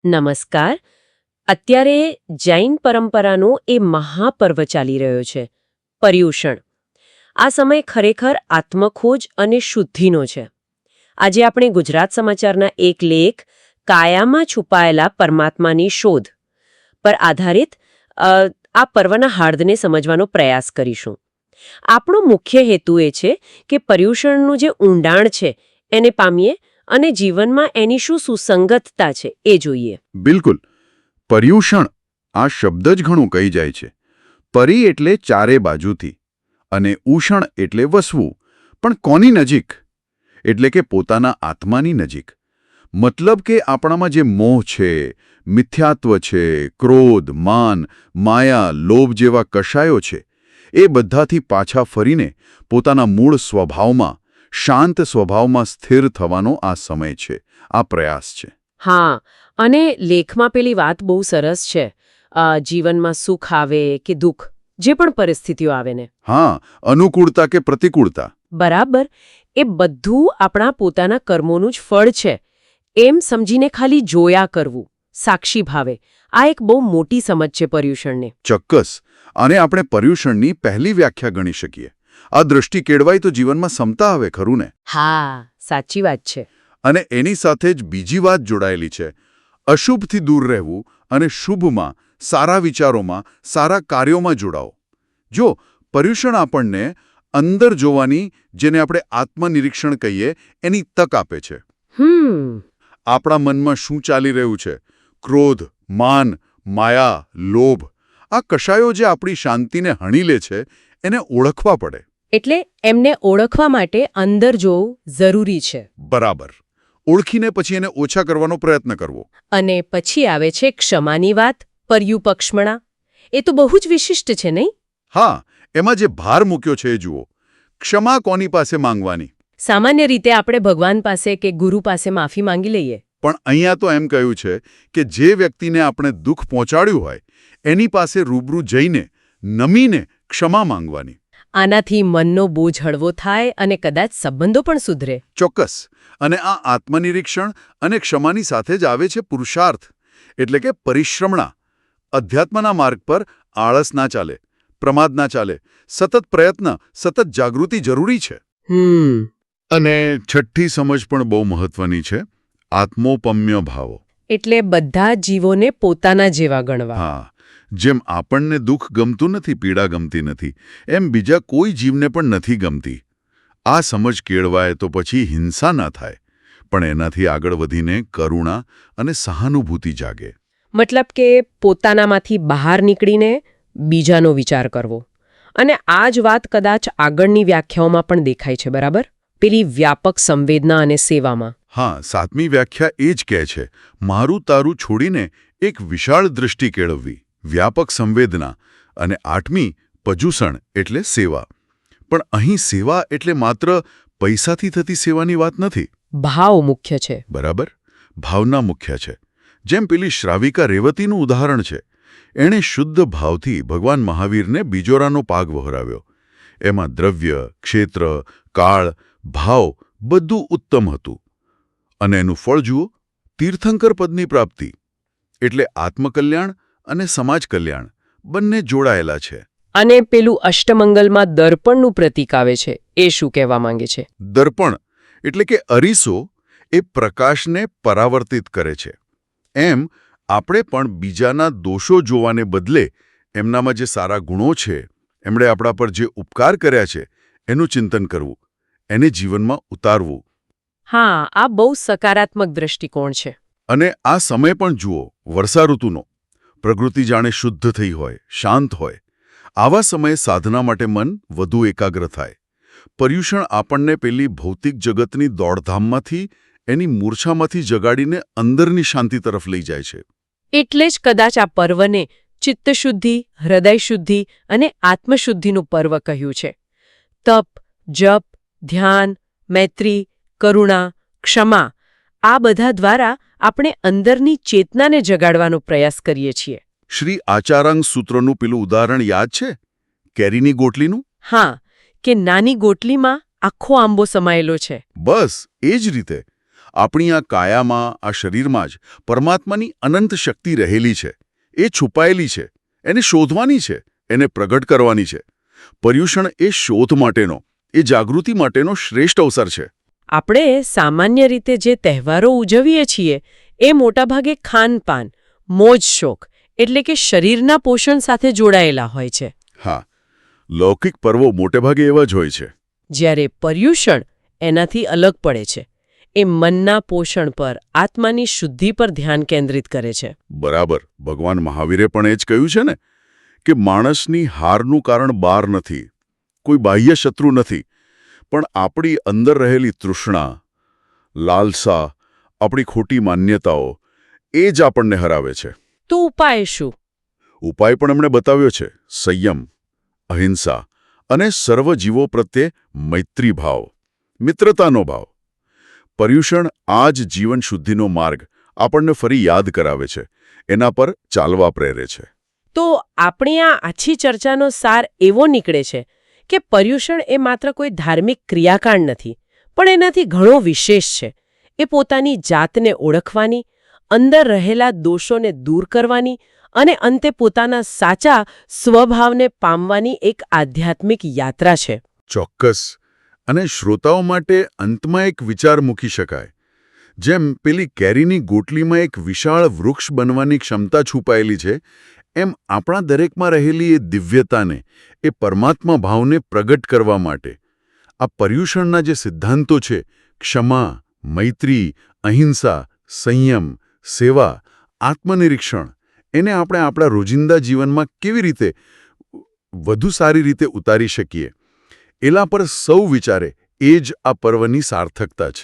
નમસ્કાર. અત્યારે જૈન પરંપરાનો એ મહાપર્વ ચાલી રહ્યો છે, પર્યુષણ. આ સમય ખરેખર આત્મખોજ અને શુદ્ધિનો છે. આજે આપણે ગુજરાત સમાચારના એક લેખ કાયામાં છુપાયેલા પરમાત્માની શોધ પર આધારિત આ પર્વના હાર્દને સમજવાનો પ્રયાસ કરીશું. આપણો મુખ્ય હેતુ એ છે કે પર્યુષણનું જે ઊંડાણ છે એને પામીએ અને જીવનમાં એની શું સુસંગતતા છે એ જોઈએ. બિલકુલ. પર્યુષણ આ શબ્દ જ ઘણું કહી જાય છે. પરી એટલે ચારે બાજુથી અને ઉષણ એટલે વસવું, પણ કોની નજીક? એટલે કે પોતાના આત્માની નજીક. મતલબ કે આપણામાં જે મોહ છે, મિથ્યાત્વ છે, ક્રોધ, માન, માયા, લોભ જેવા કષાયો છે, એ બધાથી પાછા ફરીને પોતાના મૂળ સ્વભાવમાં, શાંત સ્વભાવમાં સ્થિર થવાનો આ સમય છે, આ પ્રયાસ છે. હા, અને લેખમાં પેલી વાત બહુ સરસ છે. જીવનમાં સુખ આવે કે દુઃખ, જે પણ પરિસ્થિતિઓ આવે ને, હા, અનુકૂળતા કે પ્રતિકૂળતા, બરાબર, એ બધું આપણા પોતાના કર્મોનું જ ફળ છે એમ સમજીને ખાલી જોયા કરવું, સાક્ષી ભાવે. આ એક બહુ મોટી સમજ છે પર્યુષણને. ચોક્કસ. અને આપણે પર્યુષણની પહેલી વ્યાખ્યા ગણી શકીએ. આ દૃષ્ટિ કેળવાય તો જીવનમાં સમતા આવે, ખરું ને? હા, સાચી વાત છે. અને એની સાથે જ બીજી વાત જોડાયેલી છે. અશુભથી દૂર રહેવું અને શુભમાં, સારા વિચારોમાં, સારા કાર્યોમાં જોડાઓ. જો પર્યુષણ આપણને અંદર જોવાની, જેને આપણે આત્મનિરીક્ષણ કહીએ, એની તક આપે છે. આપણા મનમાં શું ચાલી રહ્યું છે? ક્રોધ, માન, માયા, લોભ, આ કષાયો જે આપણી શાંતિને હણી લે છે, એને ઓળખવા પડે. એટલે એમને ઓળખવા માટે અંદર જોવું જરૂરી છે. બરાબર. ઓળખીને પછી એને ઓછા કરવાનો પ્રયત્ન કરવો. અને પછી આવે છે ક્ષમાની વાત, પર્યુપક્ષ્મણા. એ તો બહુ જ વિશિષ્ટ છે, નહીં? હા, એમાં જે ભાર મૂક્યો છે એ જુઓ. ક્ષમા કોની પાસે માંગવાની? સામાન્ય રીતે આપણે ભગવાન પાસે કે ગુરુ પાસે માફી માંગી લઈએ. પણ અહીંયા તો એમ કહ્યું છે કે જે વ્યક્તિને આપણે દુઃખ પહોંચાડ્યું હોય, એની પાસે રૂબરૂ જઈને, નમીને ક્ષમા માંગવાની. આનાથી મનનો બોજ હળવો થાય અને કદાચ સંબંધો પણ સુધરે. ચોક્કસ. અને આ આત્મનિરીક્ષણ અને ક્ષમાની સાથે જ આવે છે પુરુષાર્થ, એટલે કે પરિશ્રમણા. અધ્યાત્મના માર્ગ પર આળસ ના ચાલે, પ્રમાદ ના ચાલે. સતત પ્રયત્ન, સતત જાગૃતિ જરૂરી છે. અને છઠ્ઠી સમજ પણ બહુ મહત્વની છે, આત્મોપમ્ય ભાવો. એટલે બધા જીવોને પોતાના જેવા ગણવા. હા, જેમ આપણને દુઃખ ગમતું નથી, પીડા ગમતી નથી, એમ બીજા કોઈ જીવને પણ નથી ગમતી. આ સમજ કેળવાય તો પછી હિંસા ના થાય, પણ એનાથી આગળ વધીને કરુણા અને સહાનુભૂતિ જાગે. મતલબ કે પોતાનામાંથી બહાર નીકળીને બીજાનો વિચાર કરવો. અને આ જ વાત કદાચ આગળની વ્યાખ્યાઓમાં પણ દેખાય છે, બરાબર? પેલી વ્યાપક સંવેદના અને સેવામાં. હા, સાતમી વ્યાખ્યા એ જ કહે છે, મારું તારું છોડીને એક વિશાળ દૃષ્ટિ કેળવવી, વ્યાપક સંવેદના. અને આઠમી પજુષણ એટલે સેવા. પણ અહીં સેવા એટલે માત્ર પૈસાથી થતી સેવાની વાત નથી. ભાવ મુખ્ય છે. બરાબર, ભાવના મુખ્ય છે. જેમ પેલી શ્રાવિકા રેવતીનું ઉદાહરણ છે. એણે શુદ્ધ ભાવથી ભગવાન મહાવીરને બીજોરાનો પાગ વહોરાવ્યો. એમાં દ્રવ્ય, ક્ષેત્ર, કાળ, ભાવ બધું ઉત્તમ હતું. અને એનું ફળ જુઓ, તીર્થંકર પદની પ્રાપ્તિ. એટલે આત્મકલ્યાણ અને સમાજ કલ્યાણ બંને જોડાયેલા છે. અને પેલું અષ્ટમંગલમાં દર્પણનું પ્રતીક આવે છે, એ શું કહેવા માંગે છે? દર્પણ એટલે કે અરીસો એ પ્રકાશને પરાવર્તિત કરે છે. એમ આપણે પણ બીજાના દોષો જોવાને બદલે એમનામાં જે સારા ગુણો છે, એમણે આપણા પર જે ઉપકાર કર્યા છે, એનું ચિંતન કરવું, એને જીવનમાં ઉતારવું. હા, આ બહુ સકારાત્મક દ્રષ્ટિકોણ છે. અને આ સમય પણ જુઓ, વર્ષા ઋતુનો. પ્રકૃતિ જાણે શુદ્ધ થઈ હોય, શાંત હોય. આવા સમયે સાધના માટે મન વધુ એકાગ્ર થાય. પર્યુષણ આપણને પેલી ભૌતિક જગતની દોડધામમાંથી, એની મૂર્છામાંથી જગાડીને અંદરની શાંતિ તરફ લઈ જાય છે. એટલે જ કદાચ આ પર્વને ચિત્તશુદ્ધિ, હૃદયશુદ્ધિ અને આત્મશુદ્ધિનું પર્વ કહ્યું છે. તપ, જપ, ધ્યાન, મૈત્રી, કરુણા, ક્ષમા, આ બધા દ્વારા આપણે અંદરની ચેતનાને જગાડવાનો પ્રયાસ કરીએ છીએ. શ્રી આચારાંગ સૂત્રનું પેલું ઉદાહરણ યાદ છે? કેરીની ગોટલીનું? હા, કે નાની ગોટલીમાં આખો આંબો સમાયેલો છે. બસ એ જ રીતે આપણી આ કાયામાં, આ શરીરમાં જ પરમાત્માની અનંત શક્તિ રહેલી છે. એ છુપાયેલી છે, એને શોધવાની છે, એને પ્રગટ કરવાની છે. પર્યુષણ એ શોધ માટેનો, એ જાગૃતિ માટેનો શ્રેષ્ઠ અવસર છે. આપણે સામાન્ય રીતે જે તહેવારો ઉજવીએ છીએ એ મોટાભાગે ખાનપાન, મોજ શોખ એટલે કે શરીરના પોષણ સાથે જોડાયેલા હોય છે. હા, લૌકિક પર્વો મોટેભાગે એવા જ હોય છે. જ્યારે પર્યુષણ એનાથી અલગ પડે છે. એ મનના પોષણ પર, આત્માની શુદ્ધિ પર ધ્યાન કેન્દ્રિત કરે છે. બરાબર. ભગવાન મહાવીરે પણ એ જ કહ્યું છે ને કે માણસની હારનું કારણ બહાર નથી, કોઈ બાહ્ય શત્રુ નથી, પણ આપણી અંદર રહેલી તૃષ્ણા, લાલસા, આપણી ખોટી માન્યતાઓ એ જ આપણને હરાવે છે. તો ઉપાય શું? ઉપાય પણ એમણે બતાવ્યો છે: સંયમ, અહિંસા અને સર્વ જીવો પ્રત્યે મૈત્રી ભાવ, મિત્રતાનો ભાવ. પર્યુષણ આ જ જીવન શુદ્ધિનો માર્ગ આપણને ફરી યાદ કરાવે છે, એના પર ચાલવા પ્રેરે છે. તો આપણી આ આછી ચર્ચાનો સાર એવો નીકળે છે કે પર્યુષણ એ માત્ર કોઈ ધાર્મિક ક્રિયાકાંડ નથી, પણ એનાથી ઘણો વિશેષ છે. એ પોતાની જાતને ઓળખવાની, અંદર રહેલા દોષોને દૂર કરવાની અને અંતે પોતાના સાચા સ્વભાવને પામવાની એક આધ્યાત્મિક યાત્રા છે. ચોક્કસ. અને શ્રોતાઓ માટે અંતમાં એક વિચાર મૂકી શકાય. જેમ પેલી કેરીની ગોટલીમાં એક વિશાળ વૃક્ષ બનવાની ક્ષમતા છુપાયેલી છે, એમ આપણા દરેકમાં રહેલી એ દિવ્યતાને, એ પરમાત્મા ભાવને પ્રગટ કરવા માટે આ પર્યુષણના જે સિદ્ધાંતો છે, ક્ષમા, મૈત્રી, અહિંસા, સંયમ, સેવા, આત્મનિરીક્ષણ, એને આપણે આપણા રોજિંદા જીવનમાં કેવી રીતે વધુ સારી રીતે ઉતારી શકીએ, એલા પર સૌ વિચારે એ જ આ પર્વની સાર્થકતા છે.